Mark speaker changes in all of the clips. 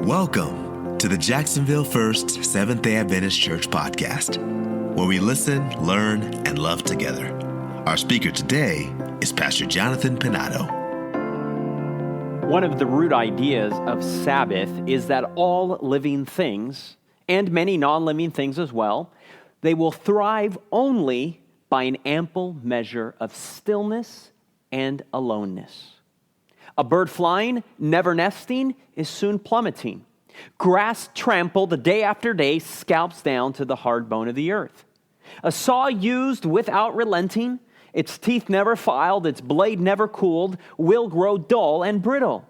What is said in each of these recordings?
Speaker 1: Welcome to the Jacksonville First Seventh-day Adventist Church podcast, where we listen, learn, and love together. Our speaker today is Pastor Jonathan Pinato.
Speaker 2: One of the root ideas of Sabbath is that all living things, and many non-living things as well, they will thrive only by an ample measure of stillness and aloneness. A bird flying, never nesting, is soon plummeting. Grass trampled day after day scalps down to the hard bone of the earth. A saw used without relenting, its teeth never filed, its blade never cooled, will grow dull and brittle.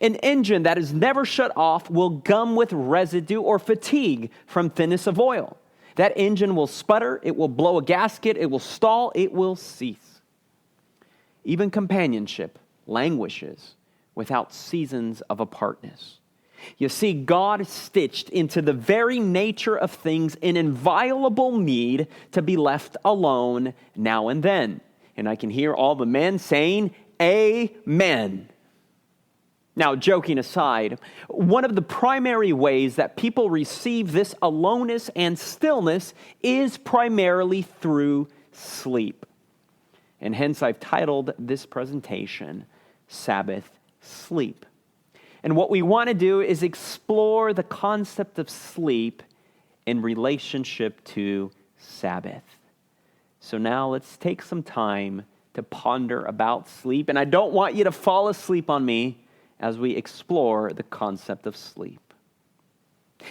Speaker 2: An engine that is never shut off will gum with residue or fatigue from thinness of oil. That engine will sputter, it will blow a gasket, it will stall, it will cease. Even companionship languishes without seasons of apartness. You see, God stitched into the very nature of things an inviolable need to be left alone now and then. And I can hear all the men saying, Amen. Now, joking aside, one of the primary ways that people receive this aloneness and stillness is primarily through sleep. And hence I've titled this presentation, Sabbath Sleep. And what we want to do is explore the concept of sleep in relationship to Sabbath. So now let's take some time to ponder about sleep. And I don't want you to fall asleep on me as we explore the concept of sleep.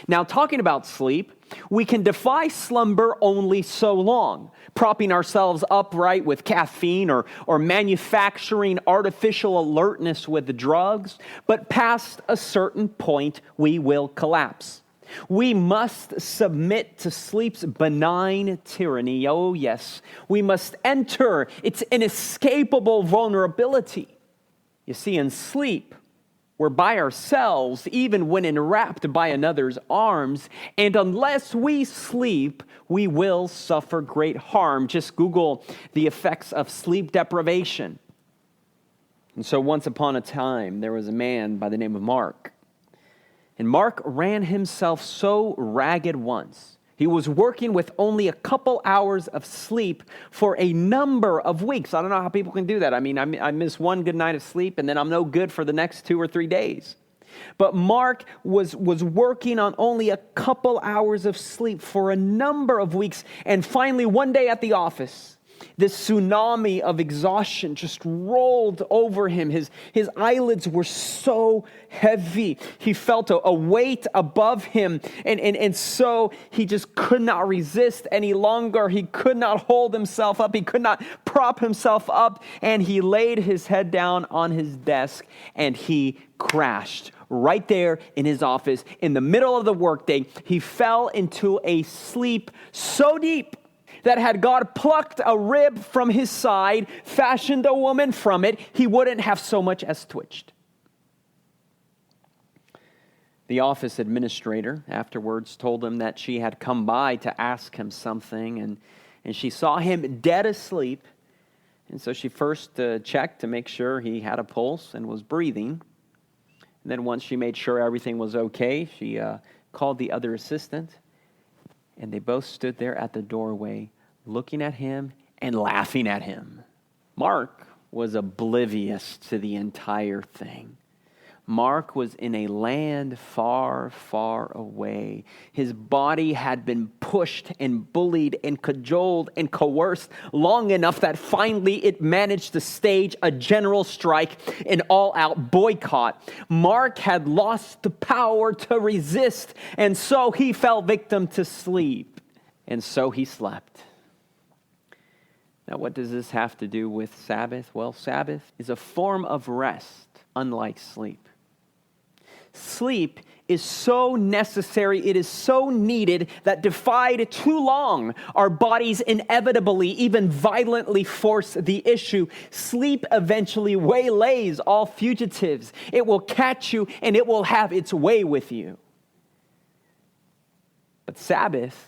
Speaker 2: Now, talking about sleep, we can defy slumber only so long, propping ourselves upright with caffeine or manufacturing artificial alertness with the drugs, but past a certain point, we will collapse. We must submit to sleep's benign tyranny. Oh, yes, we must enter its inescapable vulnerability. You see, in sleep, we're by ourselves, even when enwrapped by another's arms. And unless we sleep, we will suffer great harm. Just Google the effects of sleep deprivation. And so once upon a time, there was a man by the name of Mark. And Mark ran himself so ragged once. He was working with only a couple hours of sleep for a number of weeks. I don't know how people can do that. I mean, I miss one good night of sleep, and then I'm no good for the next 2 or 3 days. But Mark was working on only a couple hours of sleep for a number of weeks. And finally, one day at the office, this tsunami of exhaustion just rolled over him. His eyelids were so heavy. He felt a weight above him. And so he just could not resist any longer. He could not hold himself up. He could not prop himself up. And he laid his head down on his desk and he crashed right there in his office. In the middle of the workday, he fell into a sleep so deep that had God plucked a rib from his side, fashioned a woman from it, he wouldn't have so much as twitched. The office administrator afterwards told him that she had come by to ask him something, and she saw him dead asleep. And so she first checked to make sure he had a pulse and was breathing. And then once she made sure everything was okay, she called the other assistant, and they both stood there at the doorway, looking at him and laughing at him. Mark was oblivious to the entire thing. Mark was in a land far, far away. His body had been pushed and bullied and cajoled and coerced long enough that finally it managed to stage a general strike, an all-out boycott. Mark had lost the power to resist, and so he fell victim to sleep. And so he slept. Now, what does this have to do with Sabbath? Well, Sabbath is a form of rest, unlike sleep. Sleep is so necessary, it is so needed that defied too long, our bodies inevitably, even violently force the issue. Sleep eventually waylays all fugitives. It will catch you and it will have its way with you. But Sabbath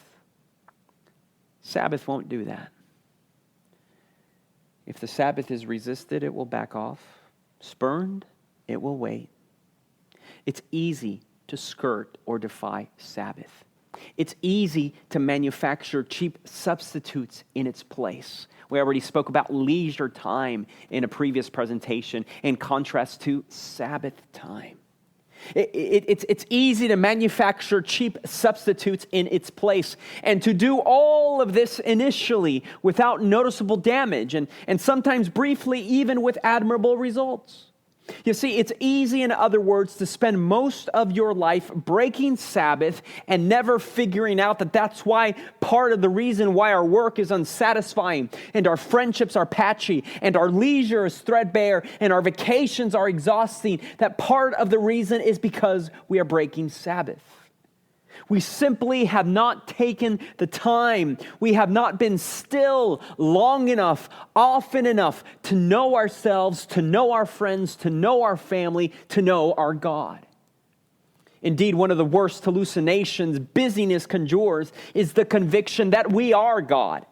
Speaker 2: won't do that. If the Sabbath is resisted, it will back off. Spurned, it will wait. It's easy to skirt or defy Sabbath. It's easy to manufacture cheap substitutes in its place. We already spoke about leisure time in a previous presentation in contrast to Sabbath time. It's easy to manufacture cheap substitutes in its place and to do all of this initially without noticeable damage and sometimes briefly even with admirable results. You see, it's easy, in other words, to spend most of your life breaking Sabbath and never figuring out that that's why part of the reason why our work is unsatisfying and our friendships are patchy and our leisure is threadbare and our vacations are exhausting, that part of the reason is because we are breaking Sabbath. We simply have not taken the time. We have not been still long enough, often enough to know ourselves, to know our friends, to know our family, to know our God. Indeed, one of the worst hallucinations busyness conjures is the conviction that we are God.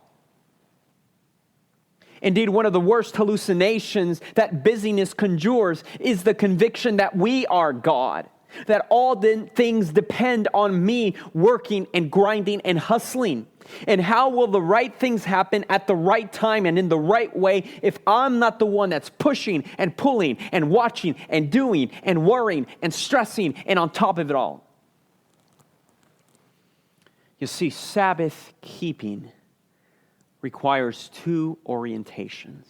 Speaker 2: Indeed, one of the worst hallucinations that busyness conjures is the conviction that we are God. That all things depend on me working and grinding and hustling. And how will the right things happen at the right time and in the right way if I'm not the one that's pushing and pulling and watching and doing and worrying and stressing and on top of it all? You see, Sabbath keeping requires two orientations.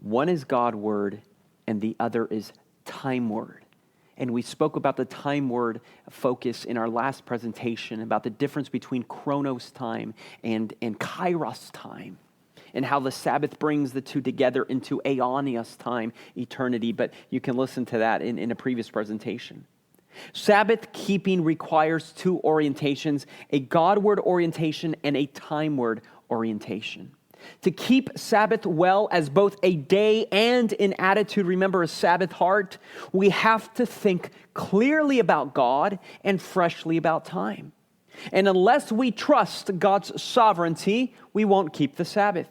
Speaker 2: One is Godward and the other is timeward. And we spoke about the time word focus in our last presentation about the difference between chronos time and kairos time and how the Sabbath brings the two together into aeonios time, eternity. But you can listen to that in a previous presentation. Sabbath keeping requires two orientations, a Godward orientation and a timeward orientation. To keep Sabbath well as both a day and an attitude, remember a Sabbath heart, we have to think clearly about God and freshly about time. And unless we trust God's sovereignty, we won't keep the Sabbath.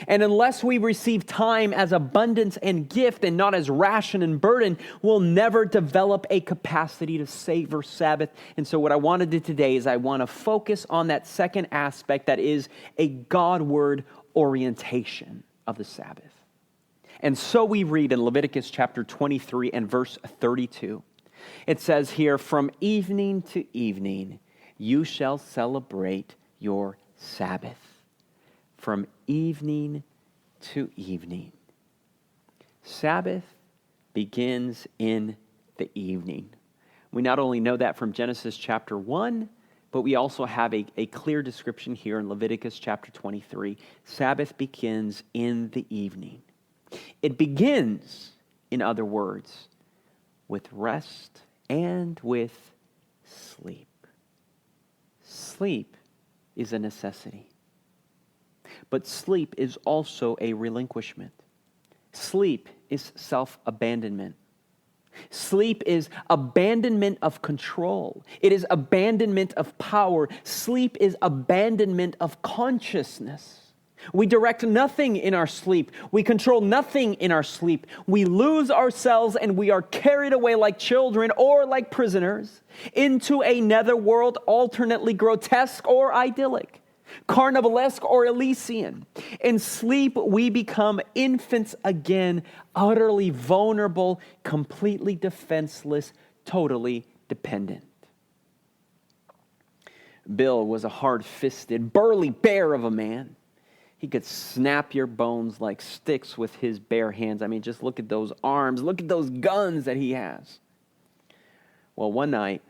Speaker 2: And unless we receive time as abundance and gift and not as ration and burden, we'll never develop a capacity to savor Sabbath. And so what I want to do today is I want to focus on that second aspect that is a Godward orientation of the Sabbath. And so we read in Leviticus chapter 23 and verse 32. It says here, "From evening to evening you shall celebrate your Sabbath." From evening to evening. Sabbath begins in the evening. We not only know that from Genesis chapter 1, but we also have a clear description here in Leviticus chapter 23. Sabbath begins in the evening. It begins, in other words, with rest and with sleep. Sleep is a necessity. But sleep is also a relinquishment. Sleep is self-abandonment. Sleep is abandonment of control. It is abandonment of power. Sleep is abandonment of consciousness. We direct nothing in our sleep. We control nothing in our sleep. We lose ourselves and we are carried away like children or like prisoners into a netherworld alternately grotesque or idyllic, carnivalesque or Elysian. In sleep, we become infants again, utterly vulnerable, completely defenseless, totally dependent. Bill was a hard-fisted, burly bear of a man. He could snap your bones like sticks with his bare hands. I mean, just look at those arms. Look at those guns that he has. Well, one night,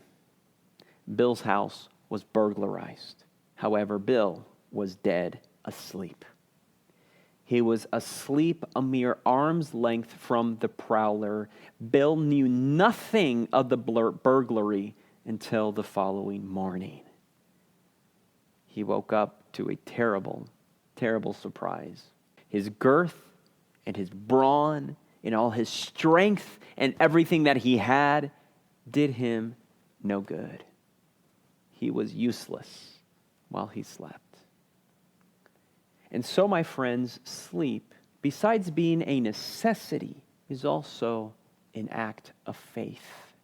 Speaker 2: Bill's house was burglarized. However, Bill was dead asleep. He was asleep a mere arm's length from the prowler. Bill knew nothing of the burglary until the following morning. He woke up to a terrible, terrible surprise. His girth and his brawn and all his strength and everything that he had did him no good. He was useless while he slept. And so, my friends, sleep, besides being a necessity, is also an act of faith.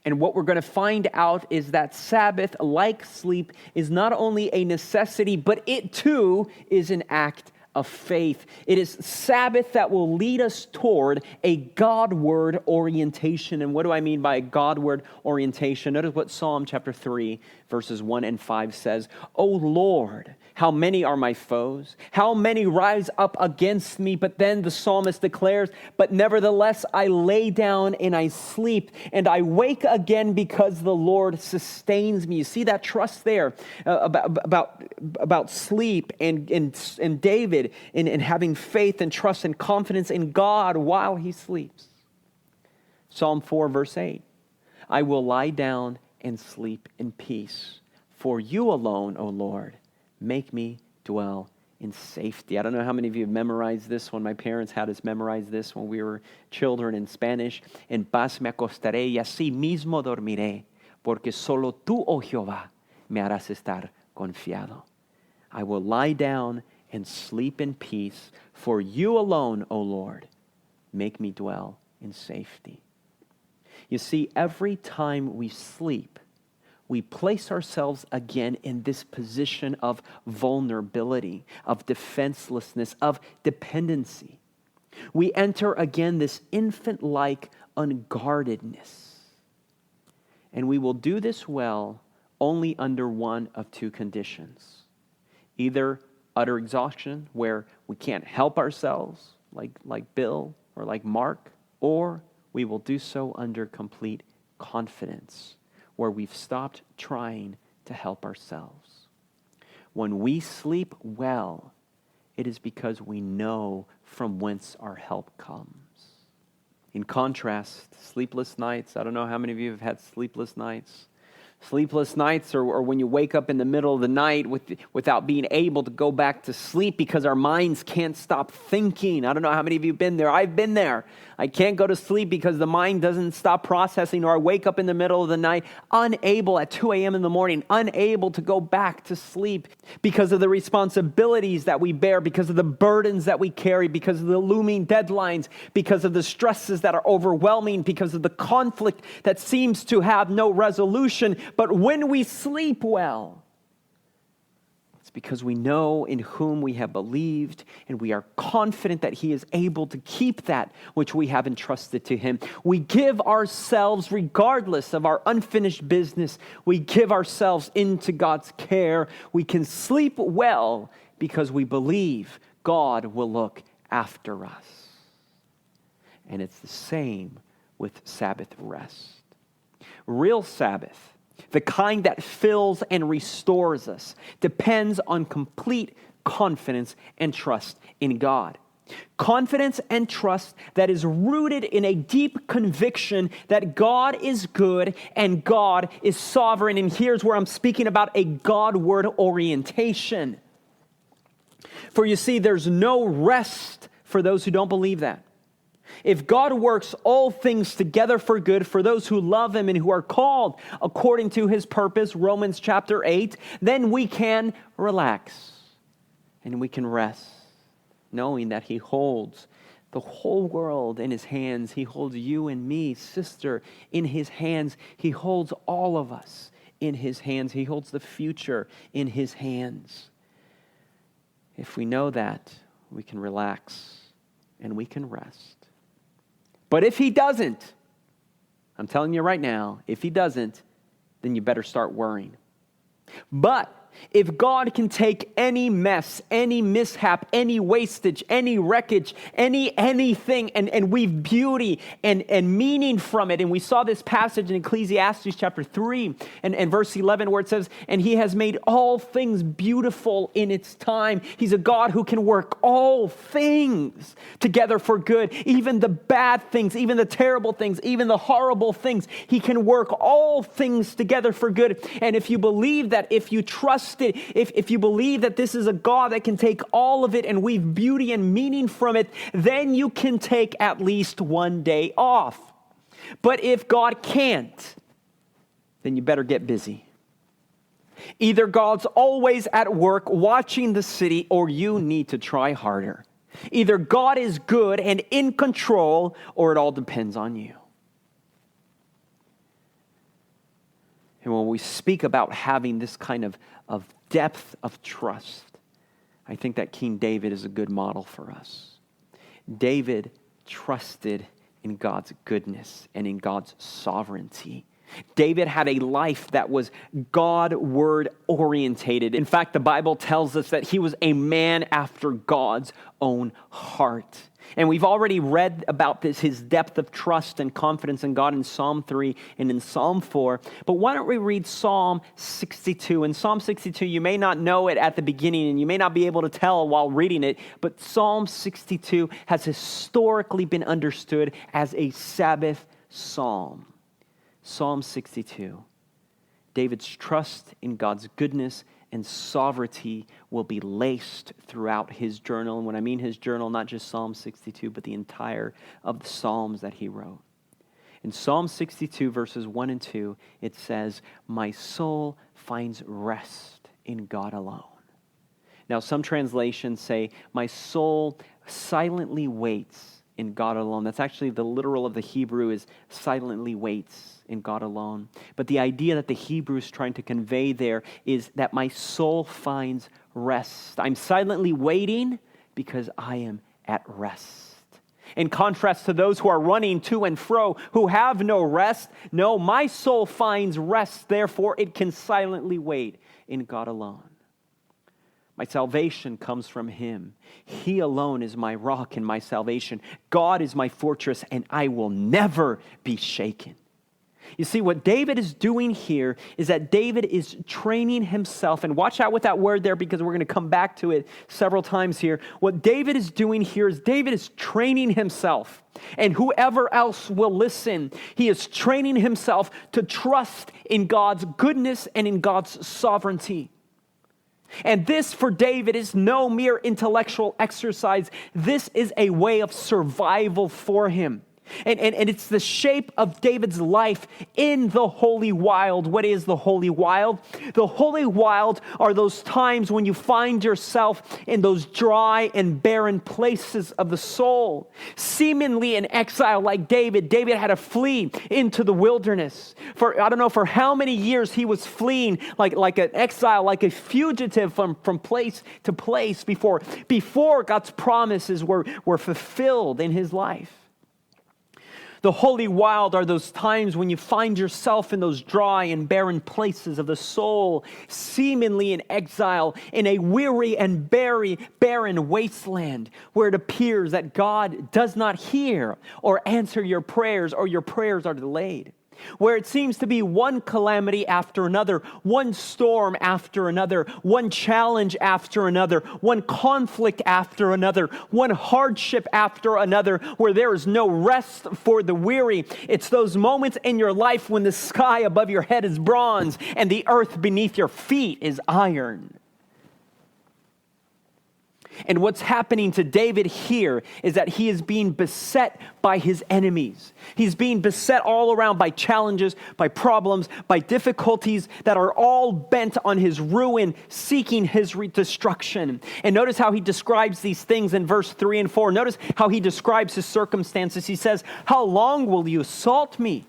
Speaker 2: And what we're going to find out is that Sabbath, like sleep, is not only a necessity, but it too is an act of faith. It is Sabbath that will lead us toward a Godward orientation. And what do I mean by a Godward orientation? Notice what Psalm chapter 3, verses 1 and 5 says. "O Lord, how many are my foes? How many rise up against me?" But then the psalmist declares, "But nevertheless I lay down and I sleep, and I wake again because the Lord sustains me." You see that trust there about sleep and David in having faith and trust and confidence in God while he sleeps. Psalm 4, verse 8, "I will lie down and sleep in peace. For you alone, O Lord, make me dwell in safety." I don't know how many of you have memorized this one. My parents had us memorize this when we were children in Spanish. "En paz me acostaré y así mismo dormiré, porque solo tú, oh Jehová, me harás estar confiado." I will lie down and sleep in peace, for you alone, O Lord, make me dwell in safety. You see, every time we sleep, we place ourselves again in this position of vulnerability, of defenselessness, of dependency. We enter again this infant-like unguardedness. And we will do this well only under one of two conditions. Either utter exhaustion, where we can't help ourselves, like Bill or like Mark, or we will do so under complete confidence, where we've stopped trying to help ourselves. When we sleep well, it is because we know from whence our help comes. In contrast, sleepless nights, I don't know how many of you have had sleepless nights. Sleepless nights or when you wake up in the middle of the night without being able to go back to sleep because our minds can't stop thinking. I don't know how many of you have been there. I've been there. I can't go to sleep because the mind doesn't stop processing, or I wake up in the middle of the night unable at 2 a.m. in the morning, unable to go back to sleep because of the responsibilities that we bear, because of the burdens that we carry, because of the looming deadlines, because of the stresses that are overwhelming, because of the conflict that seems to have no resolution. But when we sleep well, it's because we know in whom we have believed, and we are confident that he is able to keep that which we have entrusted to him. We give ourselves, regardless of our unfinished business, we give ourselves into God's care. We can sleep well because we believe God will look after us. And it's the same with Sabbath rest. Real Sabbath, the kind that fills and restores us, depends on complete confidence and trust in God. Confidence and trust that is rooted in a deep conviction that God is good and God is sovereign. And here's where I'm speaking about a Godward orientation. For you see, there's no rest for those who don't believe that. If God works all things together for good for those who love him and who are called according to his purpose, Romans chapter 8, then we can relax and we can rest, knowing that he holds the whole world in his hands. He holds you and me, sister, in his hands. He holds all of us in his hands. He holds the future in his hands. If we know that, we can relax and we can rest. But if he doesn't, I'm telling you right now, if he doesn't, then you better start worrying. But if God can take any mess, any mishap, any wastage, any wreckage, anything, and weave beauty and meaning from it. And we saw this passage in Ecclesiastes chapter 3 and verse 11 where it says, "And he has made all things beautiful in its time." He's a God who can work all things together for good. Even the bad things, even the terrible things, even the horrible things. He can work all things together for good. And if you believe that, if you trust it, if you believe that this is a God that can take all of it and weave beauty and meaning from it, then you can take at least one day off. But if God can't, then you better get busy. Either God's always at work watching the city, or you need to try harder. Either God is good and in control, or it all depends on you. And when we speak about having this kind of depth of trust, I think that King David is a good model for us. David trusted in God's goodness and in God's sovereignty. David had a life that was Godward orientated. In fact, the Bible tells us that he was a man after God's own heart. And we've already read about this, his depth of trust and confidence in God in Psalm 3 and in Psalm 4. But why don't we read Psalm 62? In Psalm 62, you may not know it at the beginning and you may not be able to tell while reading it, but Psalm 62 has historically been understood as a Sabbath psalm. Psalm 62. David's trust in God's goodness and sovereignty will be laced throughout his journal. And when I mean his journal, not just Psalm 62, but the entire of the Psalms that he wrote. In Psalm 62, verses 1 and 2, it says, "My soul finds rest in God alone." Now, some translations say, "My soul silently waits in God alone." That's actually the literal of the Hebrew is silently waits in God alone. But the idea that the Hebrew is trying to convey there is that my soul finds rest. I'm silently waiting because I am at rest. In contrast to those who are running to and fro, who have no rest, no, my soul finds rest, therefore it can silently wait in God alone. My salvation comes from him. He alone is my rock and my salvation. God is my fortress, and I will never be shaken. You see, what David is doing here is that David is training himself, and watch out with that word there because we're going to come back to it several times here. What David is doing here is David is training himself, and whoever else will listen, he is training himself to trust in God's goodness and in God's sovereignty. And this for David is no mere intellectual exercise. This is a way of survival for him. And it's the shape of David's life in the holy wild. What is the holy wild? The holy wild are those times when you find yourself in those dry and barren places of the soul. Seemingly in exile like David. David had to flee into the wilderness. I don't know for how many years he was fleeing like an exile, like a fugitive from place to place before God's promises were fulfilled in his life. The holy wild are those times when you find yourself in those dry and barren places of the soul, seemingly in exile, in a weary and barren wasteland, where it appears that God does not hear or answer your prayers, or your prayers are delayed. Where it seems to be one calamity after another, one storm after another, one challenge after another, one conflict after another, one hardship after another, where there is no rest for the weary. It's those moments in your life when the sky above your head is bronze and the earth beneath your feet is iron. And what's happening to David here is that he is being beset by his enemies. He's being beset all around by challenges, by problems, by difficulties that are all bent on his ruin, seeking his destruction. And notice how he describes these things in verse 3 and 4. Notice how he describes his circumstances. He says, "How long will you assault me?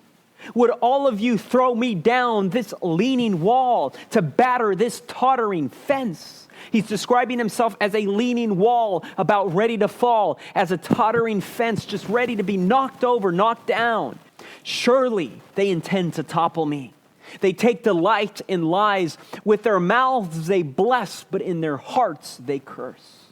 Speaker 2: Would all of you throw me down this leaning wall to batter this tottering fence?" He's describing himself as a leaning wall about ready to fall, as a tottering fence just ready to be knocked over, knocked down. Surely they intend to topple me. They take delight in lies. With their mouths they bless, but in their hearts they curse.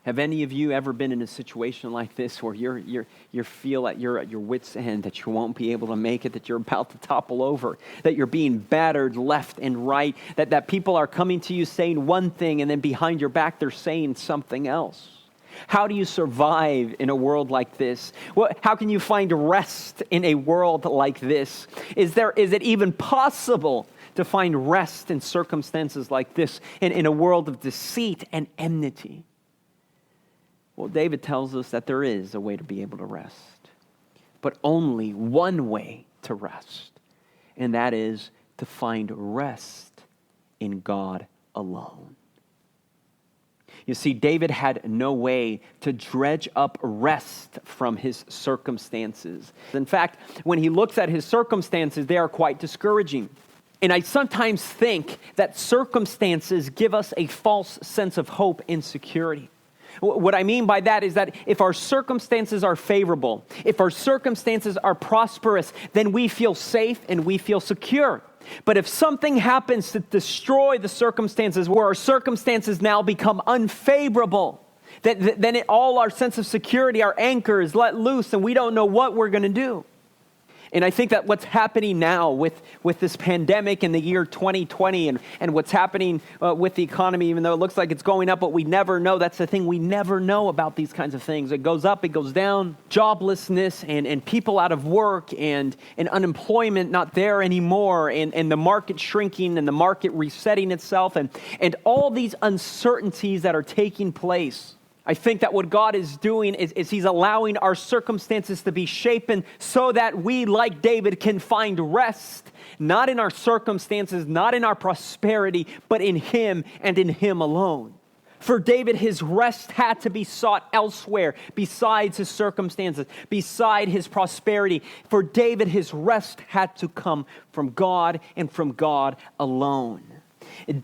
Speaker 2: Have any of you ever been in a situation like this where you feel at your wit's end, that you won't be able to make it, that you're about to topple over, that you're being battered left and right, that people are coming to you saying one thing and then behind your back they're saying something else? How do you survive in a world like this? How can you find rest in a world like this? Is it even possible to find rest in circumstances like this, in a world of deceit and enmity? Well, David tells us that there is a way to be able to rest, but only one way to rest, and that is to find rest in God alone. You see, David had no way to dredge up rest from his circumstances. In fact, when he looks at his circumstances, they are quite discouraging. And I sometimes think that circumstances give us a false sense of hope and security. What I mean by that is that if our circumstances are favorable, if our circumstances are prosperous, then we feel safe and we feel secure. But if something happens to destroy the circumstances, where our circumstances now become unfavorable, then all our sense of security, our anchor is let loose and we don't know what we're going to do. And I think that what's happening now with this pandemic in the year 2020 and what's happening with the economy, even though it looks like it's going up, but we never know. That's the thing. We never know about these kinds of things. It goes up, it goes down. Joblessness and people out of work and unemployment not there anymore and the market shrinking and the market resetting itself and all these uncertainties that are taking place. I think that what God is doing is he's allowing our circumstances to be shapen so that we, like David, can find rest, not in our circumstances, not in our prosperity, but in him and in him alone. For David, his rest had to be sought elsewhere besides his circumstances, beside his prosperity. For David, his rest had to come from God and from God alone.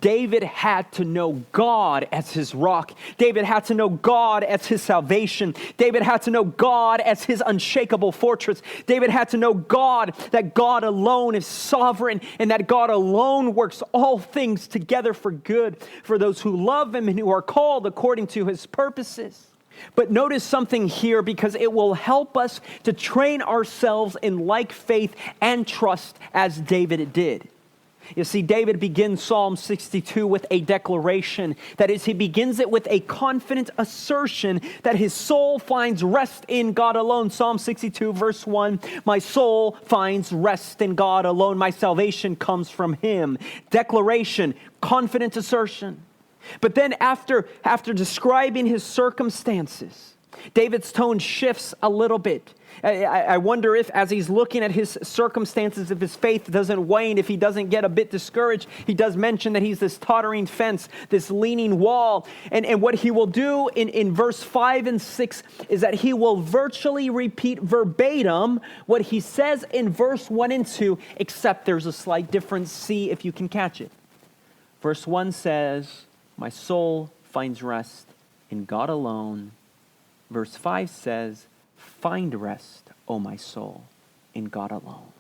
Speaker 2: David had to know God as his rock. David had to know God as his salvation. David had to know God as his unshakable fortress. David had to know God, that God alone is sovereign and that God alone works all things together for good for those who love him and who are called according to his purposes. But notice something here, because it will help us to train ourselves in like faith and trust as David did. You see, David begins Psalm 62 with a declaration. That is, he begins it with a confident assertion that his soul finds rest in God alone. Psalm 62 verse 1, my soul finds rest in God alone. My salvation comes from him. Declaration, confident assertion. But then after describing his circumstances, David's tone shifts a little bit. I wonder if, as he's looking at his circumstances, if his faith doesn't wane, if he doesn't get a bit discouraged. He does mention that he's this tottering fence, this leaning wall. And what he will do in verse 5 and 6 is that he will virtually repeat verbatim what he says in verse 1 and 2, except there's a slight difference. See if you can catch it. Verse 1 says, my soul finds rest in God alone. Verse 5 says, find rest, O my soul, in God alone.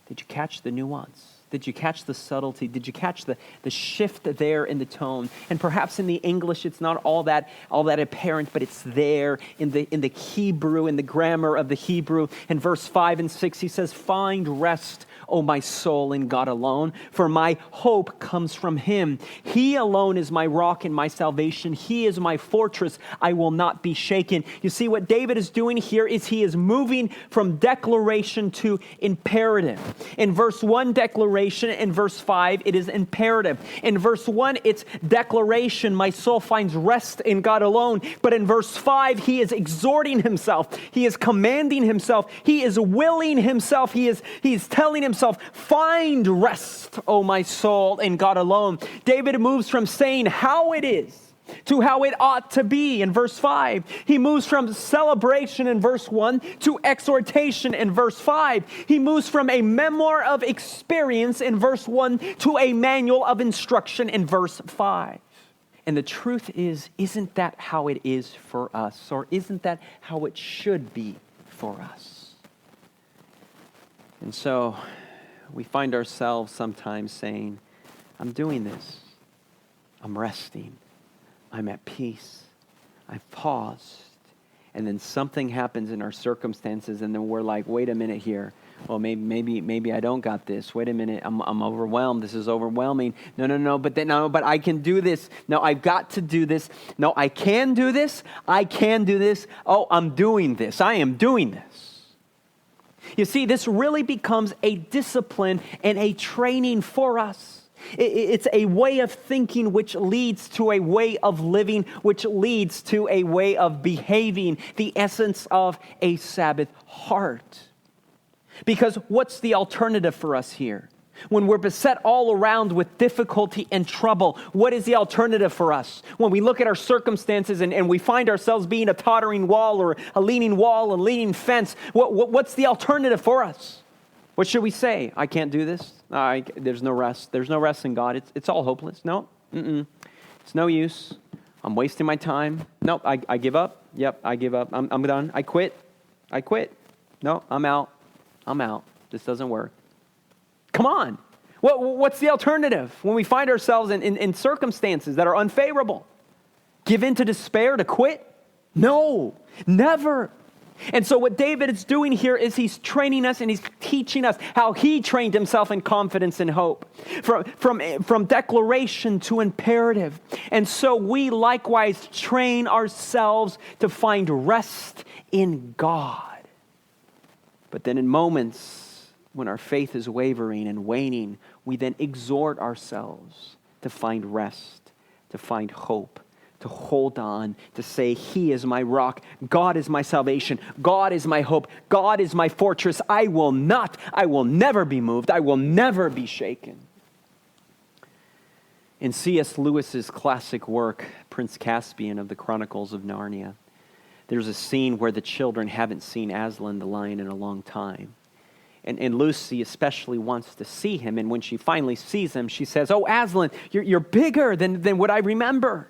Speaker 2: Did you catch the nuance? Did you catch the subtlety? Did you catch the shift there in the tone? And perhaps in the English it's not all that apparent, but it's there in the Hebrew, in the grammar of the Hebrew. In verse 5 and 6 he says, find rest, O my soul, in God alone, for my hope comes from him. He alone is my rock and my salvation. He is my fortress. I will not be shaken. You see, what David is doing here is he is moving from declaration to imperative. In verse 1, declaration. In verse 5, it is imperative. In verse 1, it's declaration. My soul finds rest in God alone. But in verse 5, he is exhorting himself. He is commanding himself. He is willing himself. He is telling himself, find rest, O my soul, in God alone. David moves from saying how it is to how it ought to be in verse 5. He moves from celebration in verse 1 to exhortation in verse 5. He moves from a memoir of experience in verse 1 to a manual of instruction in verse 5. And the truth is, isn't that how it is for us? Or isn't that how it should be for us? And so we find ourselves sometimes saying, I'm doing this. I'm resting. I'm at peace. I've paused. And then something happens in our circumstances, and then we're like, wait a minute here. Well, maybe I don't got this. Wait a minute, I'm overwhelmed. This is overwhelming. No, but I can do this. No, I've got to do this. No, I can do this. I can do this. Oh, I'm doing this. I am doing this. You see, this really becomes a discipline and a training for us. It's a way of thinking which leads to a way of living, which leads to a way of behaving, the essence of a Sabbath heart. Because what's the alternative for us here? When we're beset all around with difficulty and trouble, what is the alternative for us? When we look at our circumstances and we find ourselves being a tottering wall or a leaning fence, what's the alternative for us? What should we say? I can't do this. There's no rest. There's no rest in God. It's all hopeless. No, it's no use. I'm wasting my time. Nope, I give up. Yep, I give up. I'm done. I quit. No, I'm out. This doesn't work. Come on. What's the alternative when we find ourselves in circumstances that are unfavorable? Give in to despair, to quit? No, never. And so what David is doing here is he's training us and he's teaching us how he trained himself in confidence and hope. From declaration to imperative. And so we likewise train ourselves to find rest in God. But then in moments when our faith is wavering and waning, we then exhort ourselves to find rest, to find hope, to hold on, to say, He is my rock, God is my salvation, God is my hope, God is my fortress. I will never be moved, I will never be shaken. In C.S. Lewis's classic work, Prince Caspian of the Chronicles of Narnia, there's a scene where the children haven't seen Aslan the lion in a long time. And Lucy especially wants to see him, and when she finally sees him, she says, "Oh, Aslan, you're bigger than what I remember."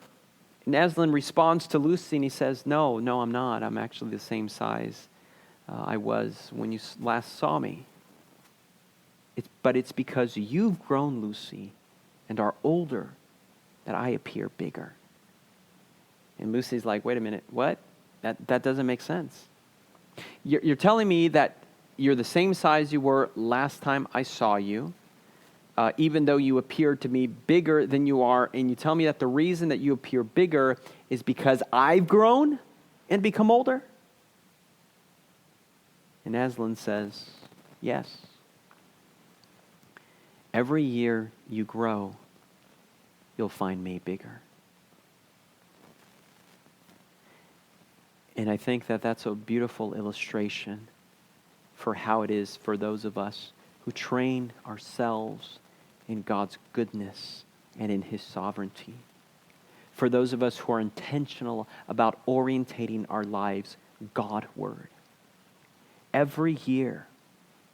Speaker 2: And Aslan responds to Lucy and he says, No, I'm not. I'm actually the same size I was when you last saw me. But it's because you've grown, Lucy, and are older that I appear bigger. And Lucy's like, wait a minute, what? That doesn't make sense. You're telling me that you're the same size you were last time I saw you, even though you appear to me bigger than you are, and you tell me that the reason that you appear bigger is because I've grown and become older? And Aslan says, yes. Every year you grow, you'll find me bigger. And I think that that's a beautiful illustration for how it is for those of us who train ourselves in God's goodness and in His sovereignty. For those of us who are intentional about orientating our lives Godward. Every year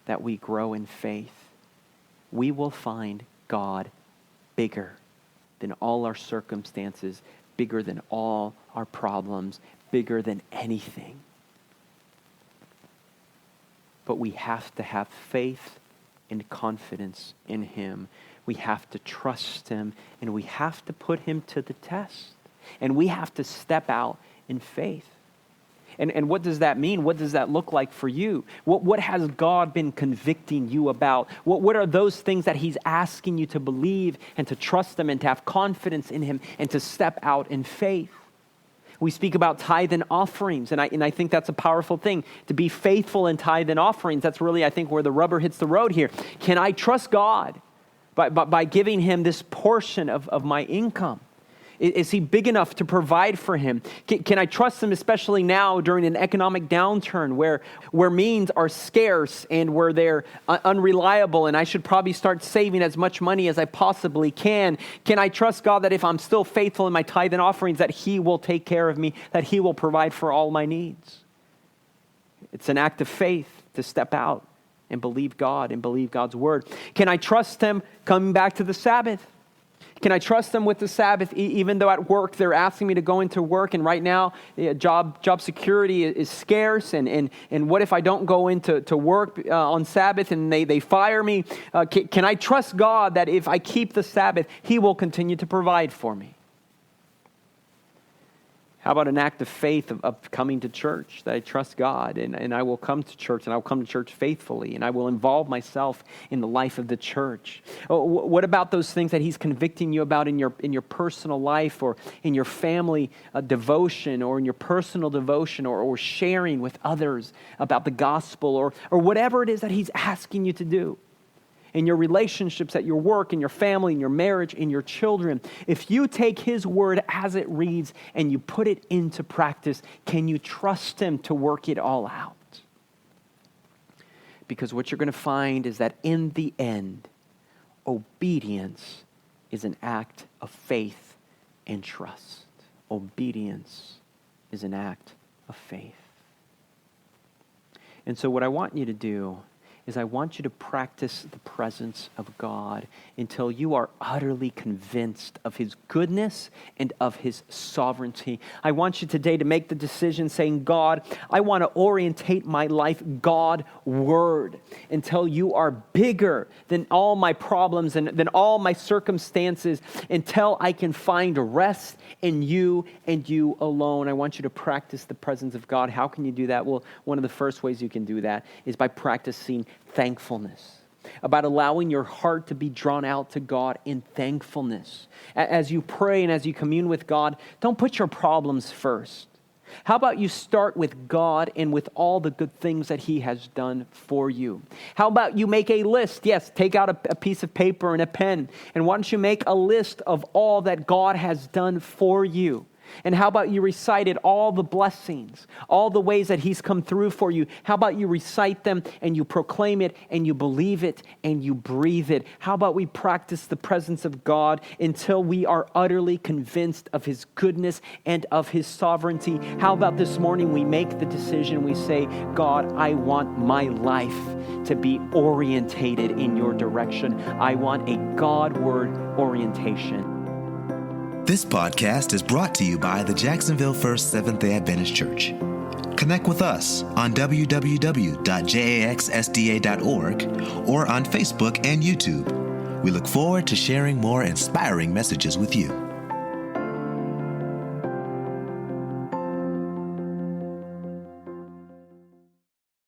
Speaker 2: that we grow in faith, we will find God bigger than all our circumstances, bigger than all our problems, bigger than anything. But we have to have faith and confidence in Him. We have to trust Him, and we have to put Him to the test. And we have to step out in faith. And what does that mean? What does that look like for you? What has God been convicting you about? What are those things that He's asking you to believe and to trust Him and to have confidence in Him and to step out in faith? We speak about tithe and offerings, and I think that's a powerful thing, to be faithful in tithe and offerings. That's really, I think, where the rubber hits the road here. Can I trust God by giving Him this portion of my income? Is He big enough to provide for him? Can I trust Him, especially now during an economic downturn where means are scarce and where they're unreliable, and I should probably start saving as much money as I possibly can? Can I trust God that if I'm still faithful in my tithe and offerings, that He will take care of me, that He will provide for all my needs? It's an act of faith to step out and believe God and believe God's word. Can I trust Him coming back to the Sabbath? Can I trust them with the Sabbath, even though at work they're asking me to go into work, and right now job security is scarce, and what if I don't go into work on Sabbath and they fire me? Can I trust God that if I keep the Sabbath, He will continue to provide for me? How about an act of faith of coming to church, that I trust God and I will come to church, and I will come to church faithfully, and I will involve myself in the life of the church? What about those things that He's convicting you about in your personal life, or in your family devotion, or in your personal devotion, or sharing with others about the gospel, or whatever it is that He's asking you to do? In your relationships, at your work, in your family, in your marriage, in your children, if you take His word as it reads and you put it into practice, can you trust Him to work it all out? Because what you're going to find is that in the end, obedience is an act of faith and trust. Obedience is an act of faith. And so what I want you to do is I want you to practice the presence of God until you are utterly convinced of his goodness and of his sovereignty. I want you today to make the decision saying, God, I want to orientate my life Godward until you are bigger than all my problems and than all my circumstances, until I can find rest in you and you alone. I want you to practice the presence of God. How can you do that? Well, one of the first ways you can do that is by practicing thankfulness, about allowing your heart to be drawn out to God in thankfulness. As you pray and as you commune with God, don't put your problems first. How about you start with God and with all the good things that he has done for you? How about you make a list? Yes, take out a piece of paper and a pen, and why don't you make a list of all that God has done for you? And how about you recited all the blessings, all the ways that he's come through for you? How about you recite them and you proclaim it and you believe it and you breathe it? How about we practice the presence of God until we are utterly convinced of his goodness and of his sovereignty? How about this morning we make the decision, we say, God, I want my life to be orientated in your direction. I want a Godward orientation.
Speaker 1: This podcast is brought to you by the Jacksonville First Seventh-day Adventist Church. Connect with us on www.jaxsda.org or on Facebook and YouTube. We look forward to sharing more inspiring messages with you.